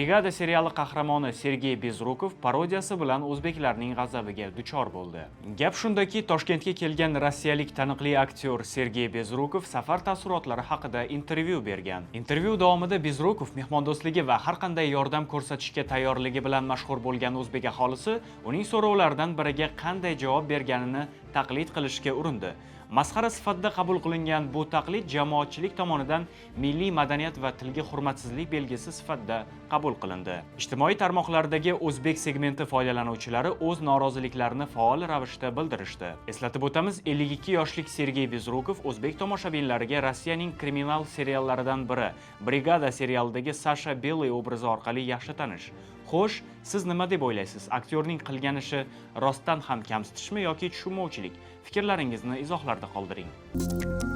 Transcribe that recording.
Brigada seriali qahramoni Sergey Bezrukov parodiyasi bilan o'zbeklarning g'azabiga duchor bo'ldi. Gap shundaki, Toshkentga kelgan rossiyalik taniqli aktyor Sergey Bezrukov safar taassurotlari haqida intervyu bergan. Intervyu davomida Bezrukov mehmondo'stligi va har qanday yordam ko'rsatishga tayyorligi bilan mashhur bo'lgan o'zbek aholisi uning so'rovlaridan biriga qanday javob berganini taqlid qilishga urindi. Masxara sifatida qabul qilingan bu taqlid jamoatchilik tomonidan milliy madaniyat va tilga hurmatsizlik belgisi sifatida qabul qilindi. Ijtimoiy tarmoqlardagi o'zbek segmenti foydalanuvchilari o'z noroziliklarini faol ravishda bildirishdi. Eslatib o'tamiz, 52 yoshlik Sergey Bezrukov o'zbek tomoshabinlariga Rossiyaning kriminal seriallaridan biri Brigada serialidagi Sasha Belый obrazi orqali yaxshi tanish. Xo'sh, siz nima deb o'ylaysiz? Aktyorning qilgan ishi rostdan ham kamsitishmi yoki tushunmovchilik? Fikrlaringizni izohlarda qoldiring.